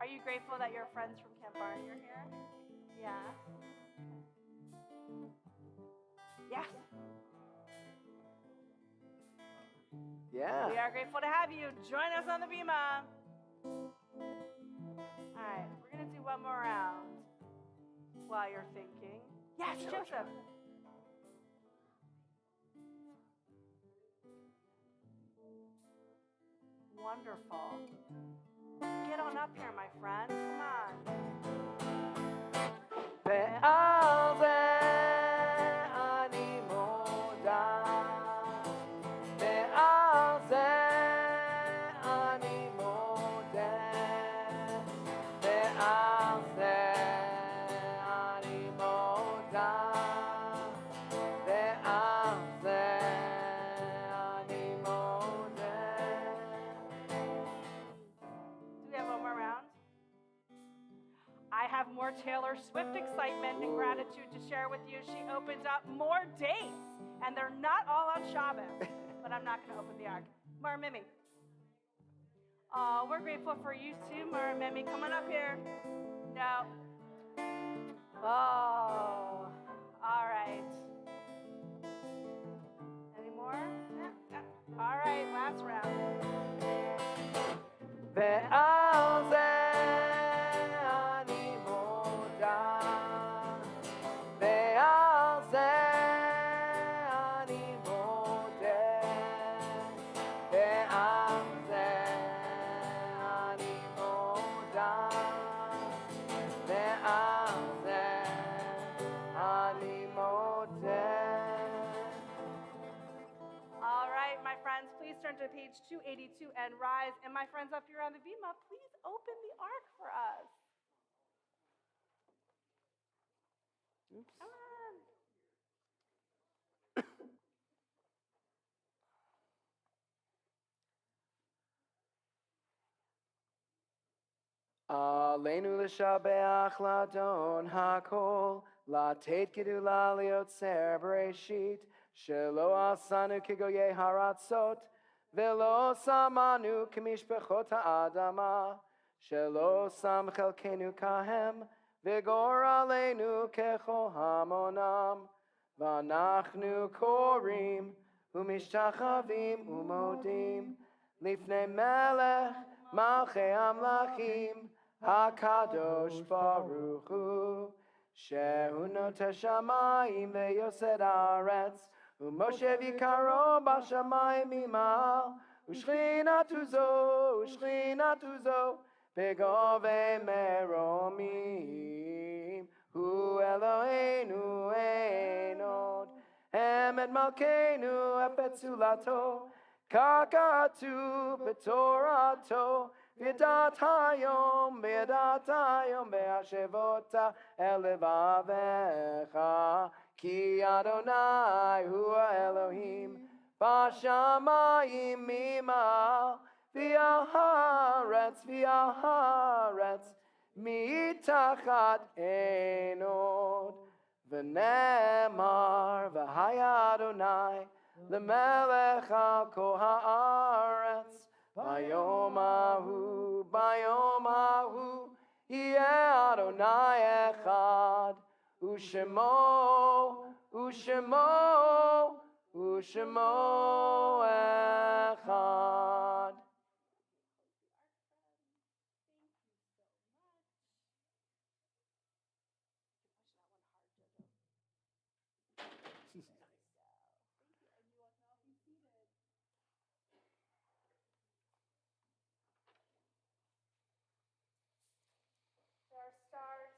S4: Are you grateful that your friends from Camp Barney are here? Yeah. Yes.
S2: Yeah.
S4: We are grateful to have you. Join us on the Bima. All right, we're going to do one more round while you're thinking. Yes, Joseph. Wonderful. Get on up here, my friend. Come on.
S2: ועל זה אני מודה, ועל זה אני מודה, ועל זה אני מודה, ועל זה אני מודה.
S1: Do we have one more round? I have more Taylor Swift excitement and gratitude to share with you. She opened up more dates, and they're not all on Shabbat, but I'm not going to open the ark. Mara Mimi. Oh, we're grateful for you too, Mara Mimi. Come on up here. No. Oh, all right. Any more? Yeah. All right, last round.
S2: ועל זה אני מודה, ועל זה אני מודה, ועל זה אני מודה, ועל זה אני מודה.
S1: All right, my friends, please turn to page 282 and rise. And my friends up here on the Bima, please open the ark for us. Come on.
S2: עלינו לשבח לאדון הכל, לתת גדולה ליוצר בראשית, שלא עשנו כגויי הארצות, ולא שמנו כמשפחות האדמה, שלא שם חלקנו כהם, וגורלנו ככל המונם, ואנחנו קוראים ומשתחווים ומודים לפני מלך מלכי המלכים, הקדוש ברוך הוא, שהוא נוטה שמיים ויוסד הארץ, ומשה ויקרו בשמיים ממעל, ושכינתו זו בגובה מרומים, הוא אלוהינו אין עוד, עמד מלכנו אפצולתו, ככתוב בתורתו, וידעת היום בהשבות אל לבביך, כי אדוני הוא האלוהים בשמיים ממעל, ועל הארץ מתחת אין עוד. ונאמר והיה אדוני למלך על כל הארץ, ביום ההוא יהיה אדוני אחד, ושמו אחד.
S1: There are stars.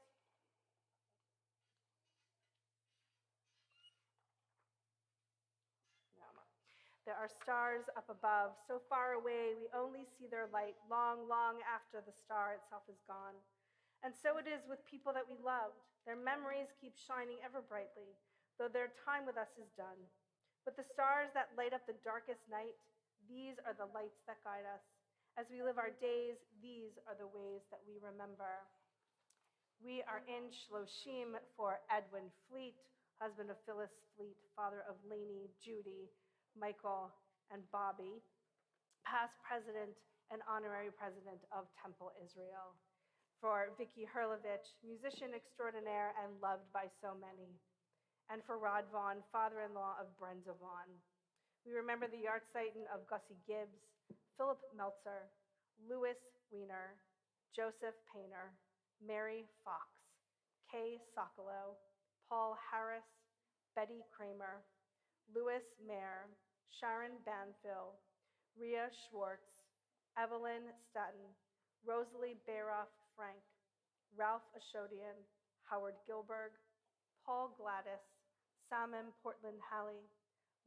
S1: No. There are stars up above, so far away we only see their light long, long after the star itself is gone. And so it is with people that we loved. Their memories keep shining ever brightly, though their time with us is done. But the stars that light up the darkest night, these are the lights that guide us. As we live our days, these are the ways that we remember. We are in Shloshim for Edwin Fleet, husband of Phyllis Fleet, father of Lainey, Judy, Michael, and Bobby, past president and honorary president of Temple Israel. For Vicki Herlovich, musician extraordinaire and loved by so many. And for Rod Vaughn, father-in-law of Brenda Vaughn. We remember the Yartzeichen of Gussie Gibbs, Philip Meltzer, Louis Wiener, Joseph Painter, Mary Fox, Kay Sokolow, Paul Harris, Betty Kramer, Louis Mayer, Sharon Banfill, Rhea Schwartz, Evelyn Staton, Rosalie Bayroff Frank, Ralph Ashodian,
S4: Howard Gilberg, Paul Gladys, Salmon Portland Halley,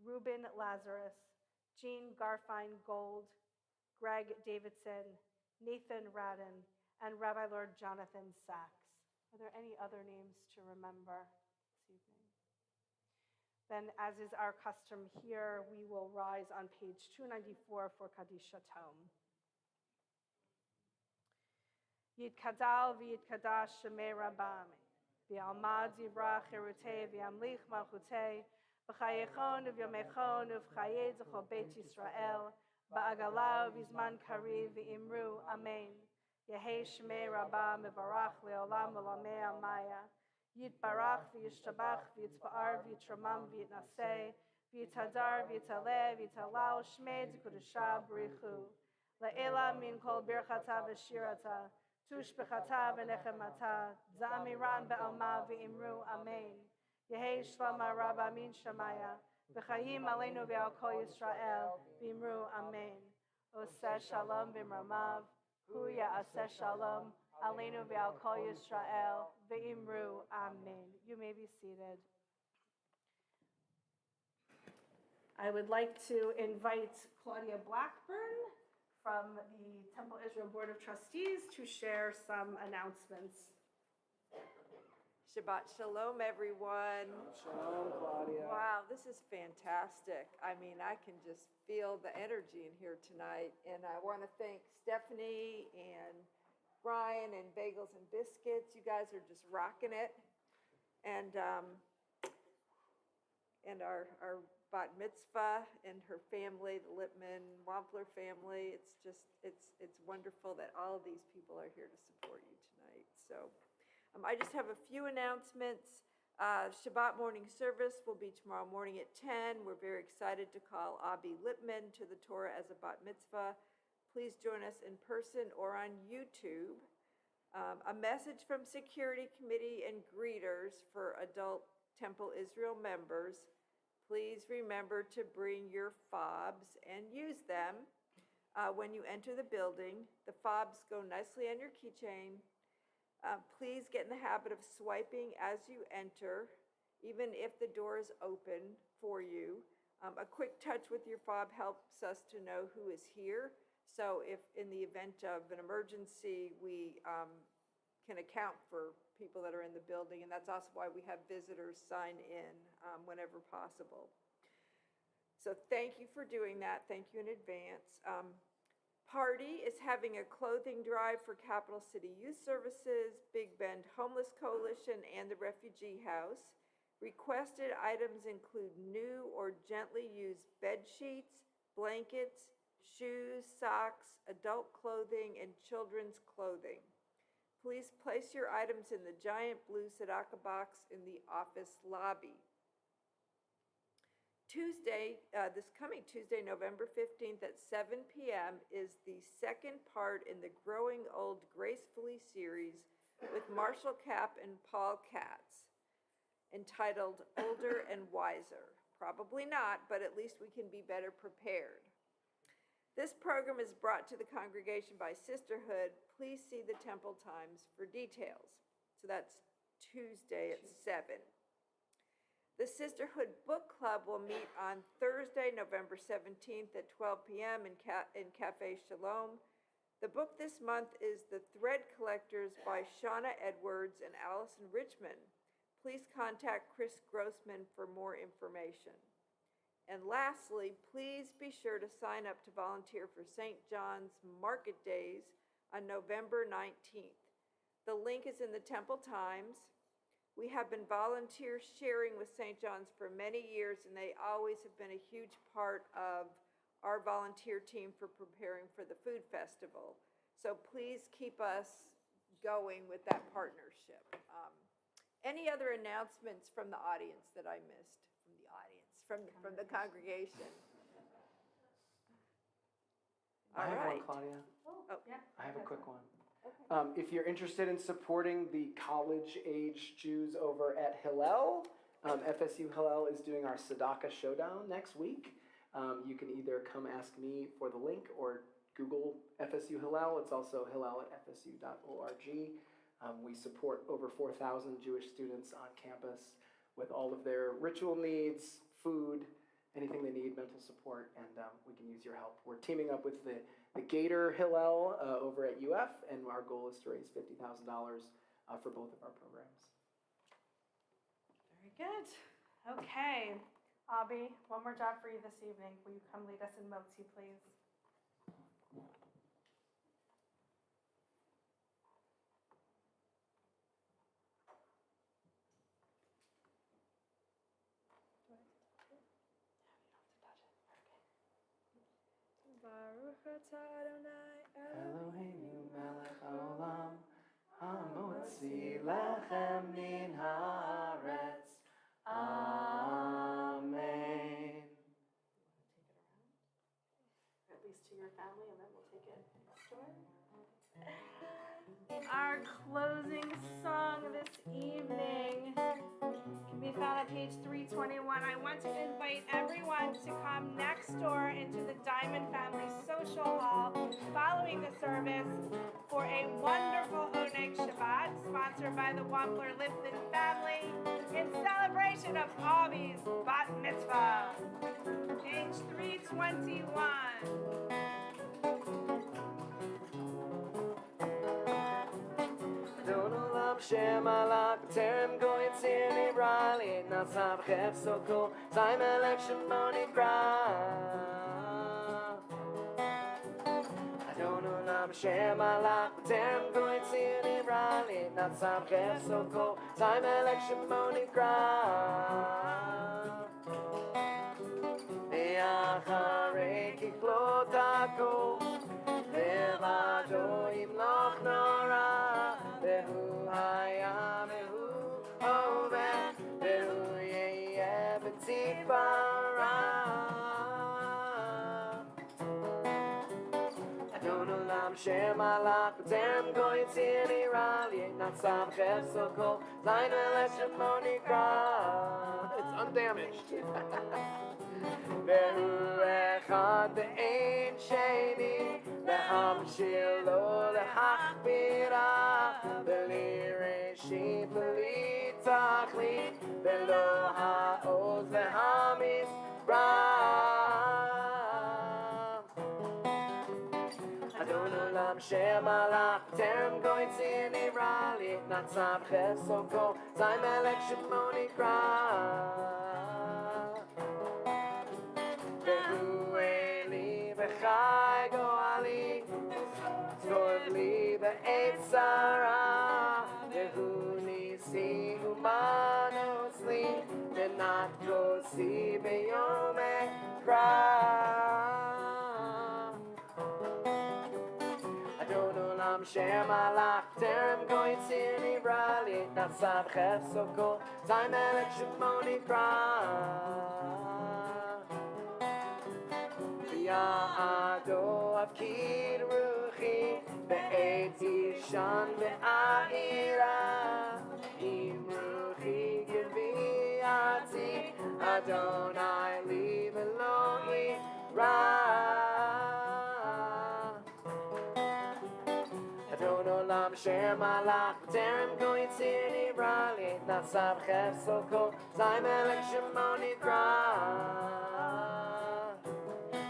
S4: Ruben Lazarus, Jean Garfine Gold, Greg Davidson, Nathan Radden, and Rabbi Lord Jonathan Sachs. Are there any other names to remember this evening? Then, as is our custom here, we will rise on page 294 for Kadisha Tom. Yitkadal v'yitkadash shemei Rabami, v'yalmad zivrach cherutei v'yamlich malchutei, v'chayechon v'yomechon v'chayei zechol Beit Yisrael, ba'agala v'zman kariv v'imru, amen. Yehei shemei Rabba mevarach le'olam v'lamei amaya, yitbarach v'yishtabach v'yitzpa'ar v'yitramam v'yitnaseh, v'yitadar v'yitaleh v'yitalal shmei zikudusha b'richu, le'ela min kol birchata v'shirata, Tushbechata v'nechemata, za'amiran be'alma v'imru, amen. Yehei shlama rabba min shamaya, v'chayim aleinu v'al kol Yisrael, v'imru, amen. Oseh shalom v'imramav, hu ya'aseh shalom, aleinu v'al kol Yisrael, v'imru, amen. You may be seated. I would like to invite Claudia Blackburn from the Temple Israel Board of Trustees to share some announcements.
S6: Shabbat Shalom, everyone.
S2: Shalom, Claudia.
S6: Wow, this is fantastic. I mean, I can just feel the energy in here tonight. And I want to thank Stephanie and Brian and Bagels and Biscuits. You guys are just rocking it. And our bat mitzvah and her family, the Lippman Wampler family. It's wonderful that all of these people are here to support you tonight. So I just have a few announcements. Shabbat morning service will be tomorrow morning at 10. We're very excited to call Abi Lippman to the Torah as a bat mitzvah. Please join us in person or on YouTube. A message from Security Committee and greeters for adult Temple Israel members. Please remember to bring your fobs and use them when you enter the building. The fobs go nicely on your keychain. Please get in the habit of swiping as you enter, even if the door is open for you. A quick touch with your fob helps us to know who is here. So if in the event of an emergency, we can account for people that are in the building, and that's also why we have visitors sign in whenever possible. So thank you for doing that. Thank you in advance. Party is having a clothing drive for Capital City Youth Services, Big Bend Homeless Coalition, and the Refugee House. Requested items include new or gently used bed sheets, blankets, shoes, socks, adult clothing, and children's clothing. Please place your items in the giant blue tzedakah box in the office lobby. This coming Tuesday, November 15th at 7 p.m. is the second part in the Growing Old Gracefully series with Marshall Kapp and Paul Katz, entitled Older and Wiser. Probably not, but at least we can be better prepared. This program is brought to the congregation by Sisterhood. Please see the Temple Times for details. So that's Tuesday at 7. The Sisterhood Book Club will meet on Thursday, November 17th at 12 p.m. in Cafe Shalom. The book this month is The Thread Collectors by Shauna Edwards and Allison Richmond. Please contact Chris Grossman for more information. And lastly, please be sure to sign up to volunteer for St. John's Market Days on November 19th. The link is in the Temple Times. We have been volunteer sharing with St. John's for many years, and they always have been a huge part of our volunteer team for preparing for the food festival. So please keep us going with that partnership. Any other announcements from the audience that I missed? From the congregation.
S2: I have
S6: right.
S2: one, Claudia.
S6: Oh,
S4: Yeah.
S2: I have a quick one. If you're interested in supporting the college-age Jews over at Hillel, FSU Hillel is doing our Tzedakah Showdown next week. You can either come ask me for the link or Google FSU Hillel. It's also hillel@fsu.org.
S7: We support over 4,000 Jewish students on campus with all of their ritual needs, food, anything they need, mental support, and we can use your help. We're teaming up with the Gator Hillel over at UF, and our goal is to raise $50,000 for both of our programs.
S4: Very good. Okay. Abby, one more job for you this evening. Will you come lead us in Motzi, please? Baruch atah Adonai
S2: Eloheinu melech haolam, hamotzi lechem min haaretz. Amen.
S4: At least to your family, and then we'll take it next door. Our closing song this evening can be found on page 321. I want to invite everyone to come next door into the Diamond Family Social Hall following the service for a wonderful Oneg Shabbat sponsored by the Wampler Lipton family in celebration of Avi's Bat Mitzvah. Page 321.
S2: Adon olam Shem alak b'terem goyim tzini rali Nasav chef soko zay melech shemoni kra Adon olam Shem alak b'terem goyim tzini rali Nasav chef soko zay melech shemoni kra Ve'acharei kichlot hakol Levado yimloch nora Vehu hayam vehu oveh Vehu yeyeh b'tzipara Adon olam Shem alach b'terem goyim tzini rali Natsav chefso kol zayin melech shemoni kra It's undamaged Vehu echad ve'ein sheni Lehamshir lo lehachbira V'li reshit v'li tachlit V'lo ha'oz lehamizrah Adon olam Shem alach b'terem goyim tzini rali Natsav chefso kol zayin melech shemoni kra Vehu eli v'chai go'ali Tov li v'etzara Vehu nisi umanos li V'nat kosi b'yom ekra Adon olam Shem alach b'terem goyim tzini rali Natsav chefso kol zayin melech shemoni kra V'ya'ado avkid ruchi Be'et yishan ve'ahira Im ruchi giviyati Adonai li v'lo ira Adon olam Shem alach b'terem goyim tzini rali Natsav chefso kol zayin melech shemoni kra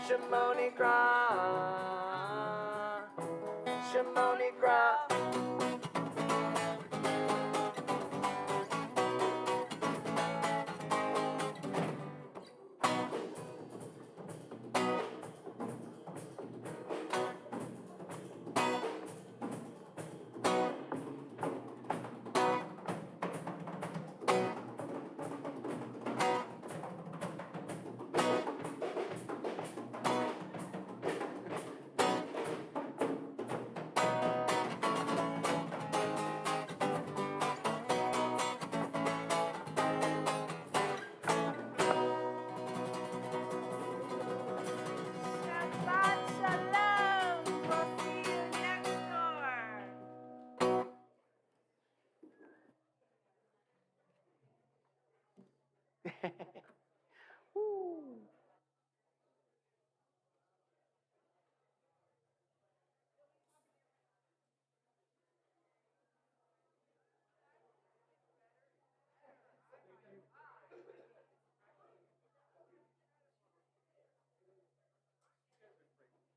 S2: Shemoni kra Shemoni kra
S4: Shabbat shalom. We'll see you next door.